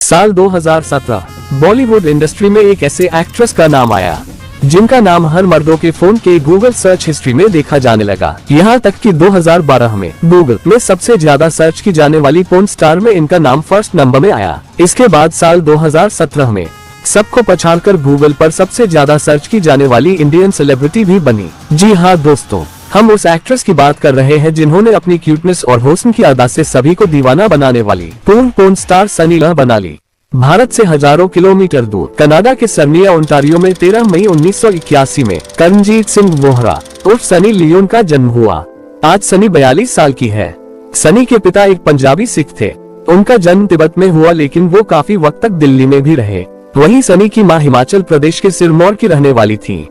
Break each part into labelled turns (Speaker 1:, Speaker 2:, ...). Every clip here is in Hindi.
Speaker 1: साल 2017 बॉलीवुड इंडस्ट्री में एक ऐसे एक्ट्रेस का नाम आया जिनका नाम हर मर्दों के फोन के गूगल सर्च हिस्ट्री में देखा जाने लगा। यहाँ तक कि 2012 में गूगल में सबसे ज्यादा सर्च की जाने वाली पोर्न स्टार में इनका नाम फर्स्ट नंबर में आया। इसके बाद साल 2017 में सबको पछाड़कर गूगल पर सबसे ज्यादा सर्च की जाने वाली इंडियन सेलिब्रिटी भी बनी। जी हाँ दोस्तों, हम उस एक्ट्रेस की बात कर रहे हैं जिन्होंने अपनी क्यूटनेस और हुस्न की अदा से सभी को दीवाना बनाने वाली पोर्न स्टार सनी लियोन बना ली। भारत से हजारों किलोमीटर दूर कनाडा के सर्निया ओंटारियो में 13 मई 1981 में करणजीत सिंह वोहरा उर्फ सनी लियोन का जन्म हुआ। आज सनी 42 साल की है। सनी के पिता एक पंजाबी सिख थे। उनका जन्म तिब्बत में हुआ, लेकिन वो काफी वक्त तक दिल्ली में भी रहे। वहीं सनी की मां हिमाचल प्रदेश के सिरमौर की रहने वाली थी।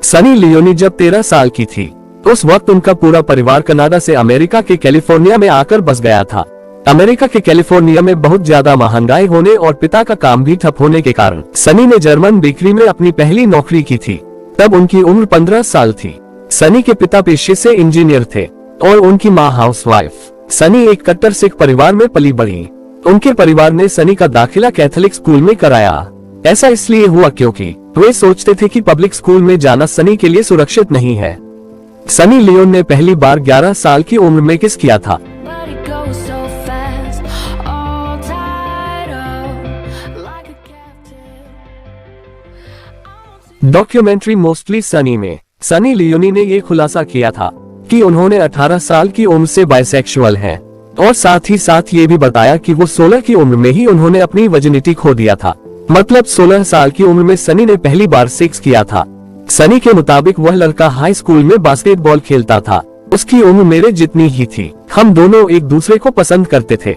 Speaker 1: सनी लियोनी जब 13 साल की थी उस वक्त उनका पूरा परिवार कनाडा से अमेरिका के कैलिफोर्निया में आकर बस गया था। अमेरिका के कैलिफोर्निया में बहुत ज्यादा महंगाई होने और पिता का काम भी ठप होने के कारण सनी ने जर्मन बेकरी में अपनी पहली नौकरी की थी। तब उनकी उम्र 15 साल थी। सनी के पिता पेशे से इंजीनियर थे और उनकी मां हाउसवाइफ। सनी एक कट्टर सिख परिवार में पली बढ़ी। उनके परिवार ने सनी का दाखिला कैथोलिक स्कूल में कराया। ऐसा इसलिए हुआ क्योंकि वे सोचते थे कि पब्लिक स्कूल में जाना सनी के लिए सुरक्षित नहीं है। सनी लियोन ने पहली बार 11 साल की उम्र में किस किया था। डॉक्यूमेंट्री मोस्टली सनी में सनी लियोनी ने ये खुलासा किया था कि उन्होंने 18 साल की उम्र से बाइसेक्सुअल हैं और साथ ही साथ ये भी बताया कि वो 16 की उम्र में ही उन्होंने अपनी वर्जिनिटी खो दिया था। मतलब 16 साल की उम्र में सनी ने पहली बार सेक्स किया था। सनी के मुताबिक वह लड़का हाई स्कूल में बास्केटबॉल खेलता था। उसकी उम्र मेरे जितनी ही थी। हम दोनों एक दूसरे को पसंद करते थे।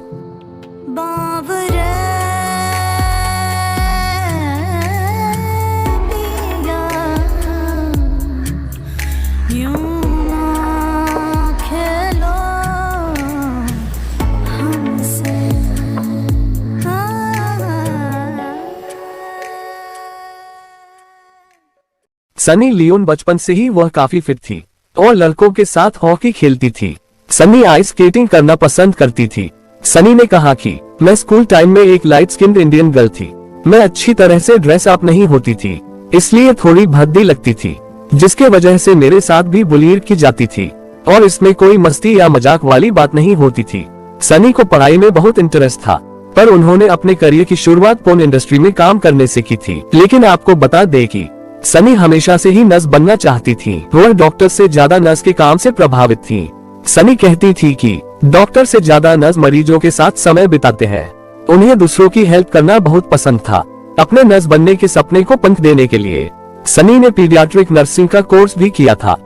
Speaker 1: सनी लियोन बचपन से ही वह काफी फिट थी और लड़कों के साथ हॉकी खेलती थी। सनी आइस स्केटिंग करना पसंद करती थी। सनी ने कहा कि मैं स्कूल टाइम में एक लाइट स्किन्ड इंडियन गर्ल थी। मैं अच्छी तरह से ड्रेस अप नहीं होती थी, इसलिए थोड़ी भद्दी लगती थी, जिसके वजह से मेरे साथ भी बुली की जाती थी और इसमें कोई मस्ती या मजाक वाली बात नहीं होती थी। सनी को पढ़ाई में बहुत इंटरेस्ट था, पर उन्होंने अपने करियर की शुरुआत पोर्न इंडस्ट्री में काम करने से की थी। लेकिन आपको बता दें कि सनी हमेशा से ही नर्स बनना चाहती थी। वह डॉक्टर से ज्यादा नर्स के काम से प्रभावित थी। सनी कहती थी कि डॉक्टर से ज्यादा नर्स मरीजों के साथ समय बिताते हैं। उन्हें दूसरों की हेल्प करना बहुत पसंद था। अपने नर्स बनने के सपने को पंख देने के लिए सनी ने पीडियाट्रिक नर्सिंग का कोर्स भी किया था।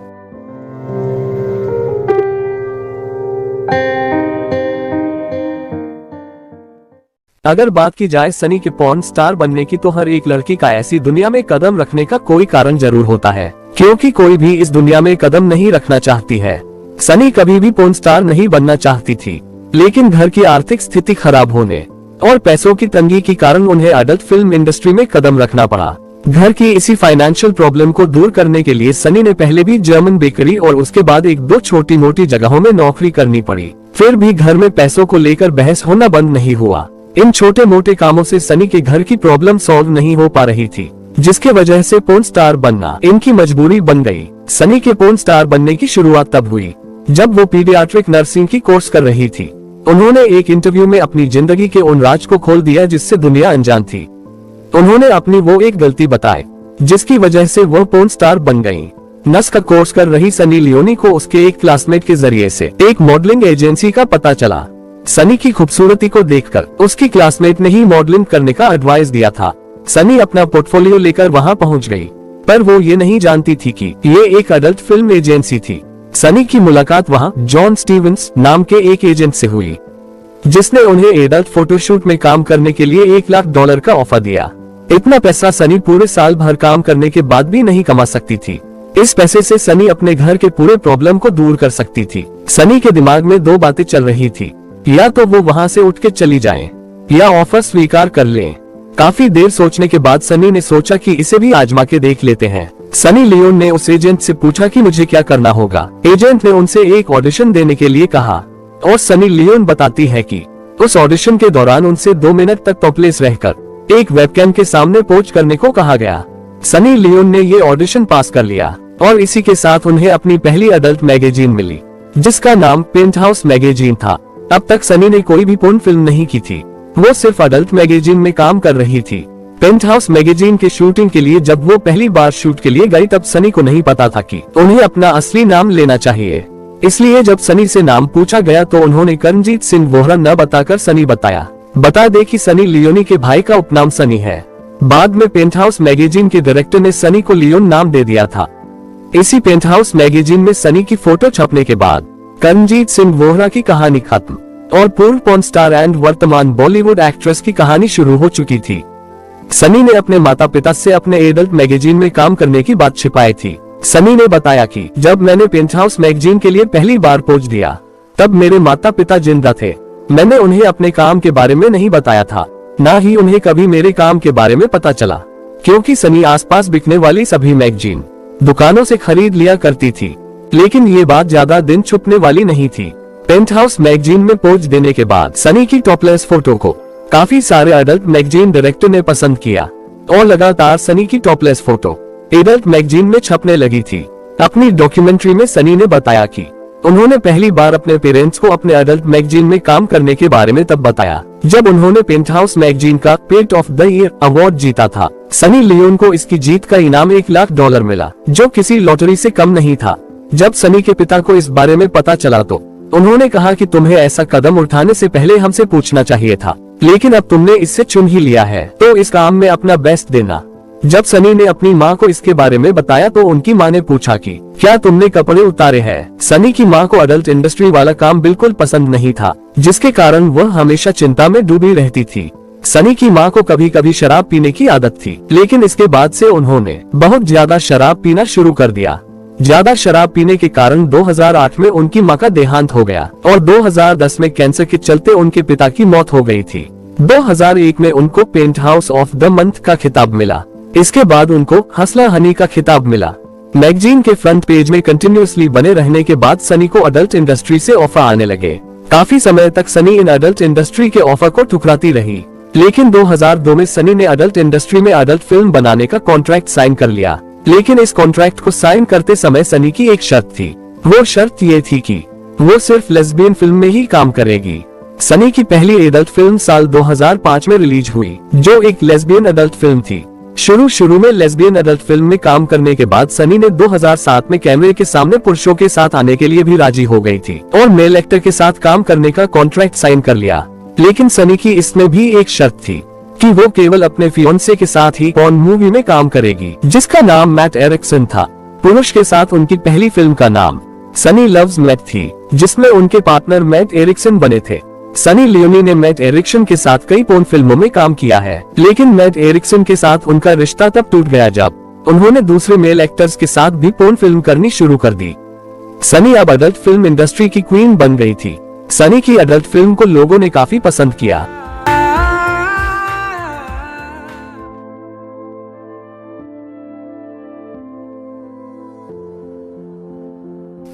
Speaker 1: अगर बात की जाए सनी के पोर्न स्टार बनने की, तो हर एक लड़की का ऐसी दुनिया में कदम रखने का कोई कारण जरूर होता है, क्योंकि कोई भी इस दुनिया में कदम नहीं रखना चाहती है। सनी कभी भी पोर्न स्टार नहीं बनना चाहती थी, लेकिन घर की आर्थिक स्थिति खराब होने और पैसों की तंगी के कारण उन्हें अडल्ट फिल्म इंडस्ट्री में कदम रखना पड़ा। घर की इसी फाइनेंशियल प्रॉब्लम को दूर करने के लिए सनी ने पहले भी जर्मन बेकरी और उसके बाद एक दो छोटी मोटी जगहों में नौकरी करनी पड़ी। फिर भी घर में पैसों को लेकर बहस होना बंद नहीं हुआ। इन छोटे मोटे कामों से सनी के घर की प्रॉब्लम सॉल्व नहीं हो पा रही थी, जिसके वजह से पोर्न स्टार बनना इनकी मजबूरी बन गई। सनी के पोर्न स्टार बनने की शुरुआत तब हुई जब वो पीडियाट्रिक नर्सिंग की कोर्स कर रही थी। उन्होंने एक इंटरव्यू में अपनी जिंदगी के उन राज को खोल दिया जिससे दुनिया अनजान थी। उन्होंने अपनी वो एक गलती बताई जिसकी वजह से वो पोर्न स्टार बन गयी। नर्स का कोर्स कर रही सनी लियोनी को उसके एक क्लासमेट के जरिए से एक मॉडलिंग एजेंसी का पता चला। सनी की खूबसूरती को देखकर उसकी क्लासमेट ने ही मॉडलिंग करने का एडवाइस दिया था। सनी अपना पोर्टफोलियो लेकर वहां पहुंच गई, पर वो ये नहीं जानती थी कि ये एक अडल्ट फिल्म एजेंसी थी। सनी की मुलाकात वहां जॉन स्टीवंस नाम के एक एजेंट से हुई, जिसने उन्हें एडल्ट फोटोशूट में काम करने के लिए $1 लाख का ऑफर दिया। इतना पैसा सनी पूरे साल भर काम करने के बाद भी नहीं कमा सकती थी। इस पैसे से सनी अपने घर के पूरे प्रॉब्लम को दूर कर सकती थी। सनी के दिमाग में दो बातें चल रही थी, या तो वो वहां से उठ के चली जाए या ऑफर स्वीकार कर लें। काफी देर सोचने के बाद सनी ने सोचा कि इसे भी आजमा के देख लेते हैं। सनी लियोन ने उस एजेंट से पूछा कि मुझे क्या करना होगा। एजेंट ने उनसे एक ऑडिशन देने के लिए कहा और सनी लियोन बताती है कि उस ऑडिशन के दौरान उनसे 2 मिनट तक टॉपलेस रहकर एक वेबकैम के सामने पोज करने को कहा गया। सनी लियोन ने ये ऑडिशन पास कर लिया और इसी के साथ उन्हें अपनी पहली अडल्ट मैगजीन मिली, जिसका नाम पेंटहाउस मैगजीन था। अब तक सनी ने कोई भी पोर्न फिल्म नहीं की थी, वो सिर्फ अडल्ट मैगजीन में काम कर रही थी। पेंटहाउस मैगजीन के शूटिंग के लिए जब वो पहली बार शूट के लिए गई, तब सनी को नहीं पता था कि उन्हें अपना असली नाम लेना चाहिए। इसलिए जब सनी से नाम पूछा गया तो उन्होंने करणजीत सिंह वोहरा न बताकर सनी बताया। बता दे कि सनी लियोनी के भाई का उपनाम सनी है। बाद में पेंटहाउस मैगजीन के डायरेक्टर ने सनी को लियोन नाम दे दिया था। इसी पेंटहाउस मैगजीन में सनी की फोटो छपने के बाद करणजीत सिंह वोहरा की कहानी खत्म और पूर्व पॉर्न स्टार एंड वर्तमान बॉलीवुड एक्ट्रेस की कहानी शुरू हो चुकी थी। सनी ने अपने माता पिता से अपने एडल्ट मैगजीन में काम करने की बात छिपाई थी। सनी ने बताया कि जब मैंने पेंटहाउस मैगजीन के लिए पहली बार पोज दिया, तब मेरे माता पिता जिंदा थे। मैंने उन्हें अपने काम के बारे में नहीं बताया था, ना ही उन्हें कभी मेरे काम के बारे में पता चला, क्योंकि सनी आसपास बिकने वाली सभी मैगजीन दुकानों से खरीद लिया करती थी। लेकिन ये बात ज्यादा दिन छुपने वाली नहीं थी। पेंटहाउस मैगजीन में पोज देने के बाद सनी की टॉपलेस फोटो को काफी सारे अडल्ट मैगजीन डायरेक्टर ने पसंद किया और लगातार सनी की टॉपलेस फोटो एडल्ट मैगजीन में छपने लगी थी। अपनी डॉक्यूमेंट्री में सनी ने बताया कि उन्होंने पहली बार अपने पेरेंट्स को अपने अडल्ट मैगजीन में काम करने के बारे में तब बताया, जब उन्होंने पेंटहाउस मैगजीन का पेट ऑफ द ईयर अवार्ड जीता था। सनी लियोन को इसकी जीत का इनाम $1,00,000 मिला, जो किसी लॉटरी से कम नहीं था। जब सनी के पिता को इस बारे में पता चला तो उन्होंने कहा कि तुम्हें ऐसा कदम उठाने से पहले हमसे पूछना चाहिए था, लेकिन अब तुमने इससे चुन ही लिया है, तो इस काम में अपना बेस्ट देना। जब सनी ने अपनी माँ को इसके बारे में बताया तो उनकी माँ ने पूछा कि क्या तुमने कपड़े उतारे हैं? सनी की माँ को अडल्ट इंडस्ट्री वाला काम बिल्कुल पसंद नहीं था, जिसके कारण वह हमेशा चिंता में डूबी रहती थी। सनी की माँ को कभी कभी शराब पीने की आदत थी, लेकिन इसके बाद से उन्होंने बहुत ज्यादा शराब पीना शुरू कर दिया। ज्यादा शराब पीने के कारण 2008 में उनकी मां का देहांत हो गया और 2010 में कैंसर के चलते उनके पिता की मौत हो गई थी। 2001 में उनको पेंटहाउस ऑफ द मंथ का खिताब मिला। इसके बाद उनको हसला हनी का खिताब मिला। मैगजीन के फ्रंट पेज में कंटिन्यूअसली बने रहने के बाद सनी को अडल्ट इंडस्ट्री से ऑफर आने लगे। काफी समय तक सनी इन अडल्ट इंडस्ट्री के ऑफर को ठुकराती रही, लेकिन 2002 में सनी ने अडल्ट इंडस्ट्री में अडल्ट फिल्म बनाने का कॉन्ट्रैक्ट साइन कर लिया। लेकिन इस कॉन्ट्रैक्ट को साइन करते समय सनी की एक शर्त थी। वो शर्त ये थी कि वो सिर्फ लेस्बियन फिल्म में ही काम करेगी। सनी की पहली एडल्ट फिल्म साल 2005 में रिलीज हुई, जो एक लेस्बियन अडल्ट फिल्म थी। शुरू में लेस्बियन अडल्ट फिल्म में काम करने के बाद सनी ने 2007 में कैमरे के सामने पुरुषों के साथ आने के लिए भी राजी हो गई थी और मेल एक्टर के साथ काम करने का कॉन्ट्रैक्ट साइन कर लिया। लेकिन सनी की इसमें भी एक शर्त थी कि वो केवल अपने फियोंसे के साथ ही पॉर्न मूवी में काम करेगी, जिसका नाम मैट एरिक्सन था। पुरुष के साथ उनकी पहली फिल्म का नाम सनी लव्स मैट थी, जिसमें उनके पार्टनर मैट एरिक्सन बने थे। सनी लियोनी ने मैट एरिक्सन के साथ कई पॉर्न फिल्मों में काम किया है, लेकिन मैट एरिक्सन के साथ उनका रिश्ता तब टूट गया जब उन्होंने दूसरे मेल एक्टर्स के साथ भी पॉर्न फिल्म करनी शुरू कर दी। सनी अब अडल्ट फिल्म इंडस्ट्री की क्वीन बन गई थी। सनी की अडल्ट फिल्म को लोगों ने काफी पसंद किया।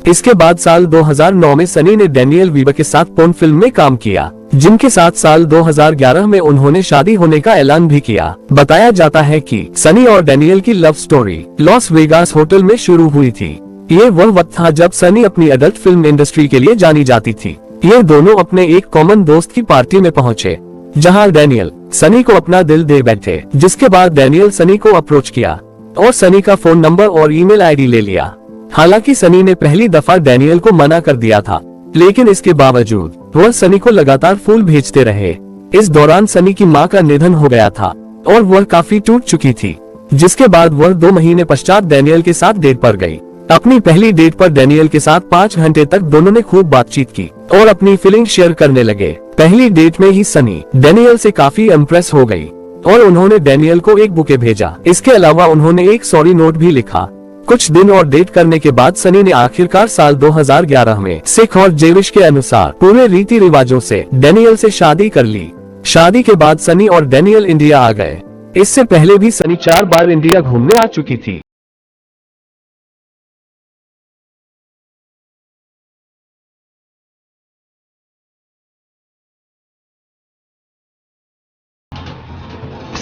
Speaker 1: इसके बाद साल 2009 में सनी ने डैनियल वीवर के साथ पॉर्न फिल्म में काम किया, जिनके साथ साल 2011 में उन्होंने शादी होने का ऐलान भी किया। बताया जाता है कि सनी और डैनियल की love story Las Vegas hotel में शुरू हुई थी। ये वह वक्त था जब सनी अपनी अडल्ट फिल्म इंडस्ट्री के लिए जानी जाती थी। ये दोनों अपने एक कॉमन दोस्त की पार्टी में पहुंचे, जहां डैनियल सनी को अपना दिल दे बैठे। जिसके बाद डैनियल सनी को अप्रोच किया और सनी का फोन नंबर और ईमेल आईडी ले लिया। हालांकि सनी ने पहली दफा डैनियल को मना कर दिया था, लेकिन इसके बावजूद वह सनी को लगातार फूल भेजते रहे। इस दौरान सनी की मां का निधन हो गया था और वह काफी टूट चुकी थी, जिसके बाद वह 2 महीने पश्चात डैनियल के साथ डेट पर गई। अपनी पहली डेट पर डैनियल के साथ 5 घंटे तक दोनों ने खूब बातचीत की और अपनी फीलिंग शेयर करने लगे। पहली डेट में ही सनी डैनियल से काफी इम्प्रेस हो गई और उन्होंने डैनियल को एक बुके भेजा। इसके अलावा उन्होंने एक सॉरी नोट भी लिखा। कुछ दिन और डेट करने के बाद सनी ने आखिरकार साल 2011 में सिख और जेविश के अनुसार पूरे रीति रिवाजों से डैनियल से शादी कर ली। शादी के बाद सनी और डैनियल इंडिया आ गए। इससे पहले भी सनी 4 बार इंडिया घूमने आ चुकी थी।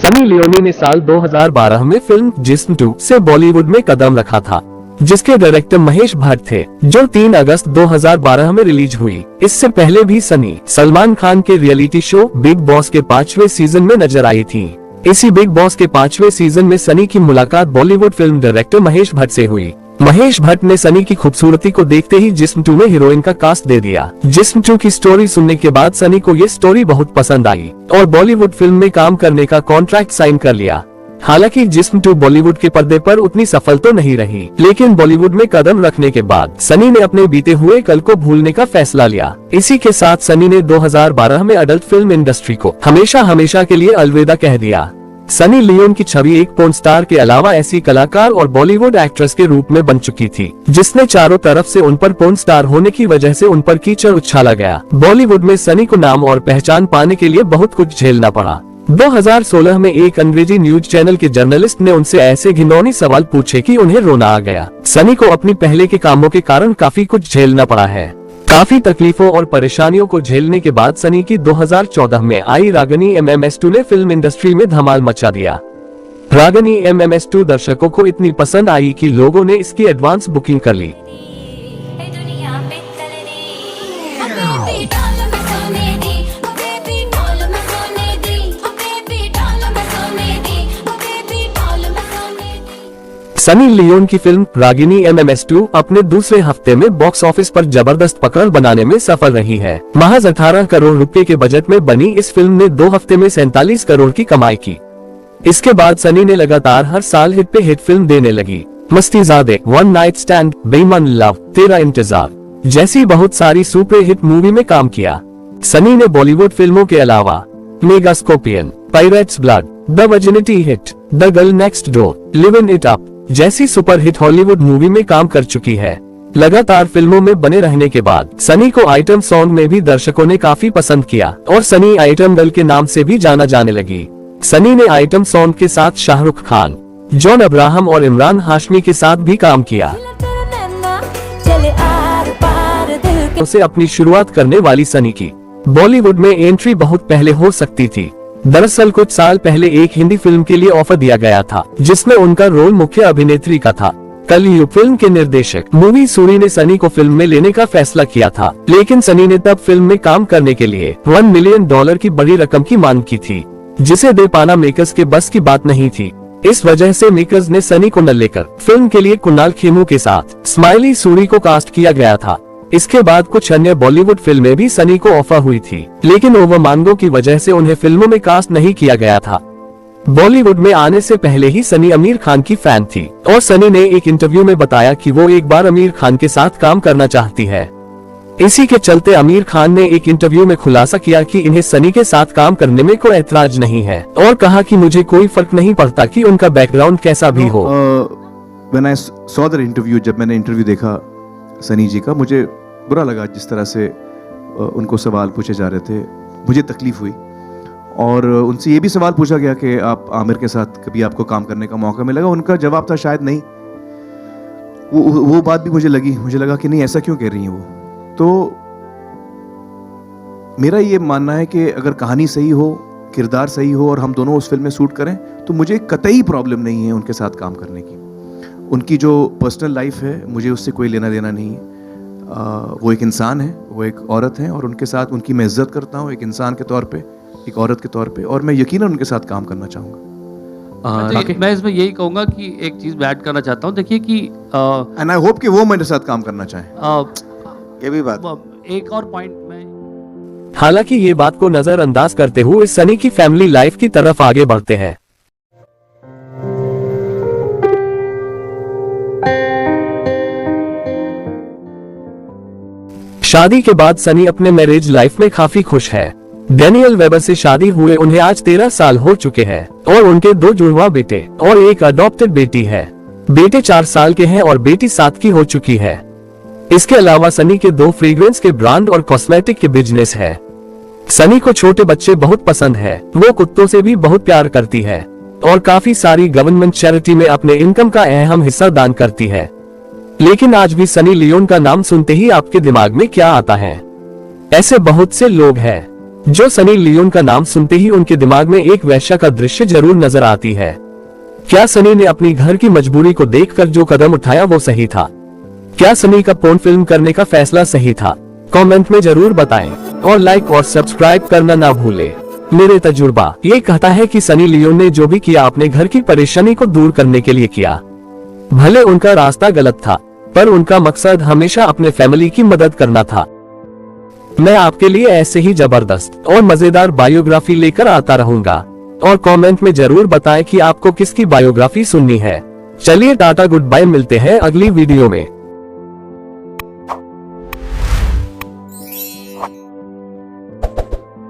Speaker 1: सनी लियोनी ने साल 2012 में फिल्म जिस्म 2 से बॉलीवुड में कदम रखा था, जिसके डायरेक्टर महेश भट्ट थे, जो 3 अगस्त 2012 में रिलीज हुई। इससे पहले भी सनी सलमान खान के रियलिटी शो बिग बॉस के 5वें सीजन में नजर आई थी। इसी बिग बॉस के 5वें सीजन में सनी की मुलाकात बॉलीवुड फिल्म डायरेक्टर महेश भट्ट से हुई। महेश भट्ट ने सनी की खूबसूरती को देखते ही जिस्म 2 में हीरोइन का कास्ट दे दिया। जिस्म 2 की स्टोरी सुनने के बाद सनी को ये स्टोरी बहुत पसंद आई और बॉलीवुड फिल्म में काम करने का कॉन्ट्रैक्ट साइन कर लिया। हालांकि जिस्म 2 बॉलीवुड के पर्दे पर उतनी सफल तो नहीं रही, लेकिन बॉलीवुड में कदम रखने के बाद सनी ने अपने बीते हुए कल को भूलने का फैसला लिया। इसी के साथ सनी ने 2012 में अडल्ट फिल्म इंडस्ट्री को हमेशा के लिए अलविदा कह दिया। सनी लियोन की छवि एक पोर्न स्टार के अलावा ऐसी कलाकार और बॉलीवुड एक्ट्रेस के रूप में बन चुकी थी, जिसने चारों तरफ से उन पर पोर्न स्टार होने की वजह से उन पर कीचड़ उछाला गया। बॉलीवुड में सनी को नाम और पहचान पाने के लिए बहुत कुछ झेलना पड़ा। 2016 में एक अंग्रेजी न्यूज चैनल के जर्नलिस्ट ने उनसे ऐसे घिनौनी सवाल पूछे कि उन्हें रोना आ गया। सनी को अपनी पहले के कामों के कारण काफी कुछ झेलना पड़ा है। काफी तकलीफों और परेशानियों को झेलने के बाद सनी की 2014 में आई रागिनी MMS2 ने फिल्म इंडस्ट्री में धमाल मचा दिया। रागिनी MMS2 दर्शकों को इतनी पसंद आई कि लोगों ने इसकी एडवांस बुकिंग कर ली। सनी लियोन की फिल्म रागिनी MMS2 अपने दूसरे हफ्ते में बॉक्स ऑफिस पर जबरदस्त पकड़ बनाने में सफल रही है। महज 18 करोड़ रुपए के बजट में बनी इस फिल्म ने 2 हफ्ते में 47 करोड़ की कमाई की। इसके बाद सनी ने लगातार हर साल हिट पे हिट फिल्म देने लगी। मस्तीज़ादे, वन नाइट स्टैंड, बेईमान लव, तेरा इंतजार जैसी बहुत सारी सुपर हिट मूवी में काम किया। सनी ने बॉलीवुड फिल्मों के अलावा mega scorpion, pirates blood, the virginity hit, the girl next door, living it up जैसी सुपरहिट हॉलीवुड मूवी में काम कर चुकी है। लगातार फिल्मों में बने रहने के बाद सनी को आइटम सॉन्ग में भी दर्शकों ने काफी पसंद किया और सनी आइटम गर्ल के नाम से भी जाना जाने लगी। सनी ने आइटम सॉन्ग के साथ शाहरुख खान, जॉन अब्राहम और इमरान हाशमी के साथ भी काम किया। उसे अपनी शुरुआत करने वाली सनी की बॉलीवुड में एंट्री बहुत पहले हो सकती थी। दरअसल कुछ साल पहले एक हिंदी फिल्म के लिए ऑफर दिया गया था, जिसमें उनका रोल मुख्य अभिनेत्री का था। कलयुग फिल्म के निर्देशक मूवी सूरी ने सनी को फिल्म में लेने का फैसला किया था, लेकिन सनी ने तब फिल्म में काम करने के लिए $1 मिलियन की बड़ी रकम की मांग की थी, जिसे दे पाना मेकर्स के बस की बात नहीं थी। इस वजह से मेकर्स ने सनी को न लेकर फिल्म के लिए कुणाल खेमू के साथ स्माइली सूरी को कास्ट किया गया था। इसके बाद कुछ अन्य बॉलीवुड फिल्में भी सनी को ऑफर हुई थी, लेकिन ओवर मांगों की वजह से उन्हें फिल्मों में कास्ट नहीं किया गया था। बॉलीवुड में आने से पहले ही सनी आमिर खान की फैन थी और सनी ने एक इंटरव्यू में बताया कि वो एक बार आमिर खान के साथ काम करना चाहती है। इसी के चलते आमिर खान ने एक इंटरव्यू में खुलासा किया कि इन्हें सनी के साथ काम करने में कोई ऐतराज नहीं है और कहा कि मुझे कोई फर्क नहीं पड़ता कि उनका बैकग्राउंड कैसा भी हो।
Speaker 2: When I saw the interview, जब मैंने इंटरव्यू देखा सनी जी का, मुझे बुरा लगा जिस तरह से उनको सवाल पूछे जा रहे थे। मुझे तकलीफ हुई और उनसे ये भी सवाल पूछा गया कि आप आमिर के साथ कभी आपको काम करने का मौका मिलेगा। उनका जवाब था शायद नहीं। वो बात भी मुझे लगा कि नहीं, ऐसा क्यों कह रही हैं वो। तो मेरा ये मानना है कि अगर कहानी सही हो, किरदार सही हो और हम दोनों उस फिल्म में शूट करें तो मुझे कतई प्रॉब्लम नहीं है उनके साथ काम करने की। उनकी जो पर्सनल लाइफ है मुझे उससे कोई लेना देना नहीं है। वो एक इंसान है, वो एक औरत है और उनके साथ उनकी मैं इज्जत करता हूँ एक इंसान के तौर पे, एक औरत के तौर पे, और मैं यकीनन उनके साथ काम करना चाहूँगा।
Speaker 3: मैं इसमें यही कहूँगा कि एक चीज़ ऐड करना चाहता हूँ। देखिए कि
Speaker 2: एंड आई होप कि वो मेरे साथ काम करना चाहें।
Speaker 3: ये भी बात, एक और पॉइंट में,
Speaker 1: हालांकि ये बात को नजरअंदाज करते हुए सनी की फैमिली लाइफ की तरफ आगे बढ़ते हैं। शादी के बाद सनी अपने मैरिज लाइफ में काफी खुश है। डैनियल वेबर से शादी हुए उन्हें आज 13 साल हो चुके हैं और उनके 2 जुड़वा बेटे और एक अडॉप्टेड बेटी है। बेटे 4 साल के हैं और बेटी 7 की हो चुकी है। इसके अलावा सनी के 2 फ्रेग्रेंस के ब्रांड और कॉस्मेटिक के बिजनेस है। सनी को छोटे बच्चे बहुत पसंद है। वो कुत्तों से भी बहुत प्यार करती है और काफी सारी गवर्नमेंट चैरिटी में अपने इनकम का अहम हिस्सा दान करती है। लेकिन आज भी सनी लियोन का नाम सुनते ही आपके दिमाग में क्या आता है? ऐसे बहुत से लोग हैं जो सनी लियोन का नाम सुनते ही उनके दिमाग में एक वेश्या का दृश्य जरूर नजर आती है। क्या सनी ने अपनी घर की मजबूरी को देखकर जो कदम उठाया वो सही था? क्या सनी का पोर्न फिल्म करने का फैसला सही था? कमेंट में जरूर बताएं और लाइक और सब्सक्राइब करना ना भूलें। मेरे तजुर्बा ये कहता है कि सनी लियोन ने जो भी किया अपने घर की परेशानी को दूर करने के लिए किया। भले उनका रास्ता गलत था, पर उनका मकसद हमेशा अपने फैमिली की मदद करना था। मैं आपके लिए ऐसे ही जबरदस्त और मजेदार बायोग्राफी लेकर आता रहूंगा और कमेंट में जरूर बताएं कि आपको किसकी बायोग्राफी सुननी है। चलिए टाटा गुड बाय, मिलते हैं अगली वीडियो में।